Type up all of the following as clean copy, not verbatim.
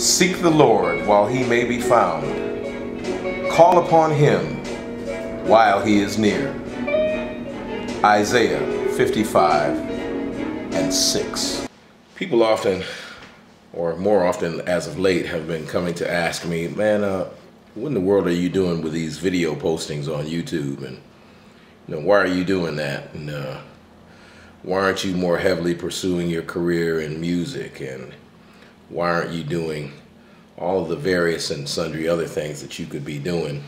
Seek the Lord while he may be found. Call upon him while he is near. Isaiah 55:6. People often, or more often as of late, have been coming to ask me, man, what in the world are you doing with these video postings on YouTube? And why are you doing that? And why aren't you more heavily pursuing your career in music? And why aren't you doing all of the various and sundry other things that you could be doing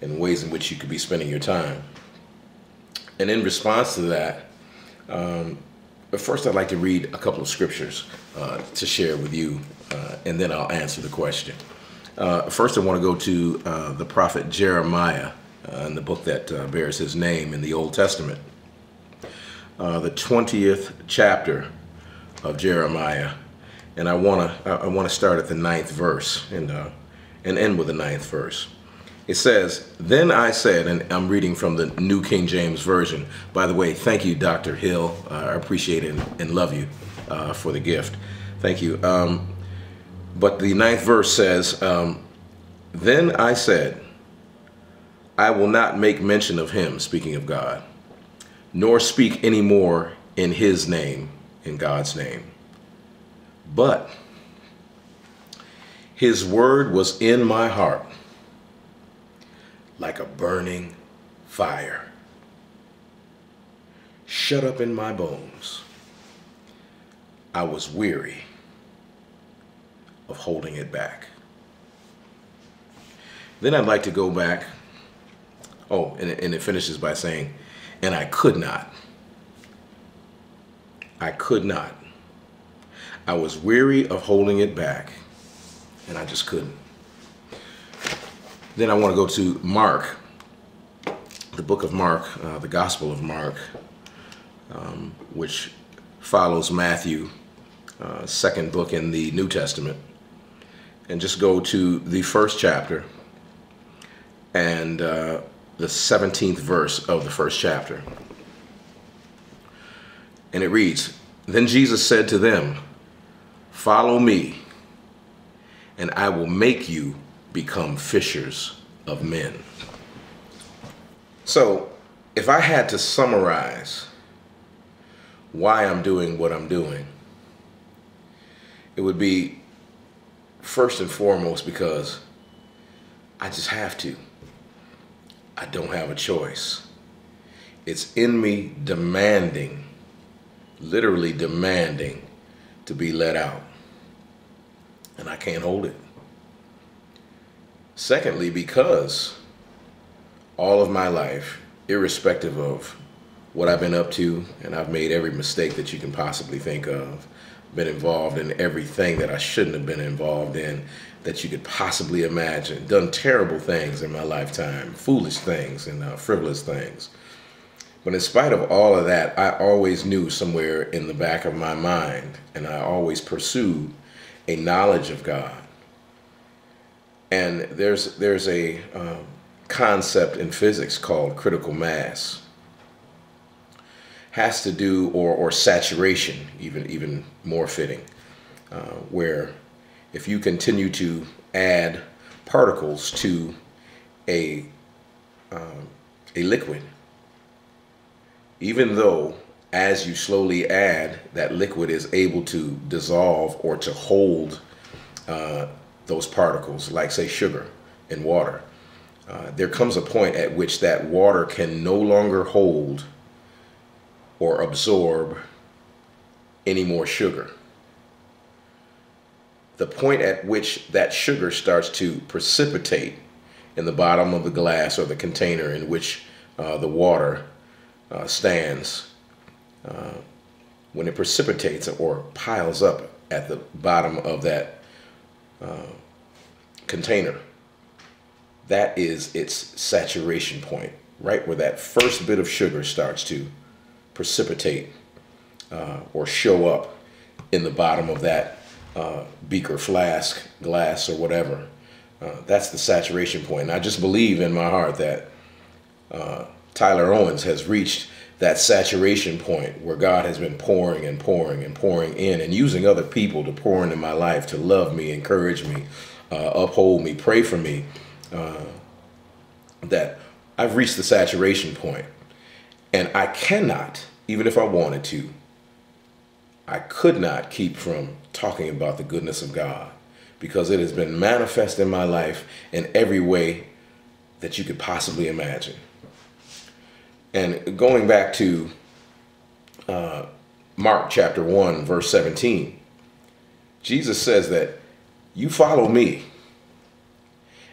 in ways in which you could be spending your time? And in response to that, but first I'd like to read a couple of scriptures to share with you, and then I'll answer the question. First I want to go to the prophet Jeremiah in the book that bears his name in the Old Testament. The 20th chapter of Jeremiah, and I want to start at the 9th verse and end with the 9th verse. It says, "Then I said," and I'm reading from the New King James Version. By the way, thank you, Dr. Hill. I appreciate it and love you for the gift. Thank you. But the 9th verse says, "Then I said, I will not make mention of him," speaking of God, "nor speak any more in his name," in God's name. "But his word was in my heart like a burning fire, shut up in my bones. I was weary of holding it back." Then I'd like to go back. Oh, and it finishes by saying, "And I could not. I could not. I was weary of holding it back, and I just couldn't." Then I want to go to Mark, the book of Mark, the Gospel of Mark, which follows Matthew, second book in the New Testament, and just go to the first chapter and the 17th verse of the first chapter. And it reads, "Then Jesus said to them, 'Follow me, and I will make you become fishers of men.'" So if I had to summarize why I'm doing what I'm doing, it would be first and foremost because I just have to. I don't have a choice. It's in me demanding, literally demanding, to be let out, and I can't hold it. Secondly, because all of my life, irrespective of what I've been up to, and I've made every mistake that you can possibly think of, been involved in everything that I shouldn't have been involved in that you could possibly imagine, done terrible things in my lifetime, foolish things and frivolous things. But in spite of all of that, I always knew somewhere in the back of my mind, and I always pursued a knowledge of God. And there's a concept in physics called critical mass. Has to do, or saturation, even more fitting, where if you continue to add particles to a liquid, even though as you slowly add, that liquid is able to dissolve or to hold those particles, like say sugar in water, there comes a point at which that water can no longer hold or absorb any more sugar. The point at which that sugar starts to precipitate in the bottom of the glass or the container in which the water stands, when it precipitates or piles up at the bottom of that container, that is its saturation point, right where that first bit of sugar starts to precipitate or show up in the bottom of that beaker, flask, glass, or whatever. That's the saturation point. And I just believe in my heart that Tyler Owens has reached that saturation point where God has been pouring and pouring and pouring in, and using other people to pour into my life, to love me, encourage me, uphold me, pray for me, that I've reached the saturation point. And I cannot, even if I wanted to, I could not keep from talking about the goodness of God, because it has been manifest in my life in every way that you could possibly imagine. And going back to Mark chapter 1, verse 17, Jesus says that you follow me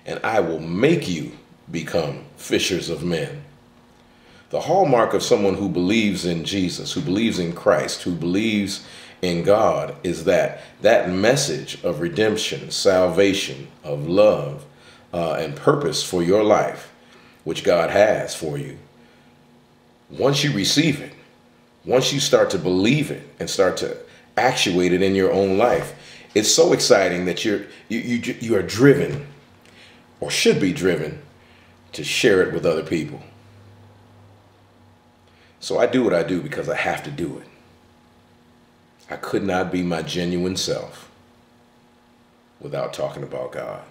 and I will make you become fishers of men. The hallmark of someone who believes in Jesus, who believes in Christ, who believes in God, is that message of redemption, salvation, of love, and purpose for your life, which God has for you. Once you receive it, once you start to believe it and start to actuate it in your own life, it's so exciting that you are driven, or should be driven, to share it with other people. So I do what I do because I have to do it. I could not be my genuine self without talking about God.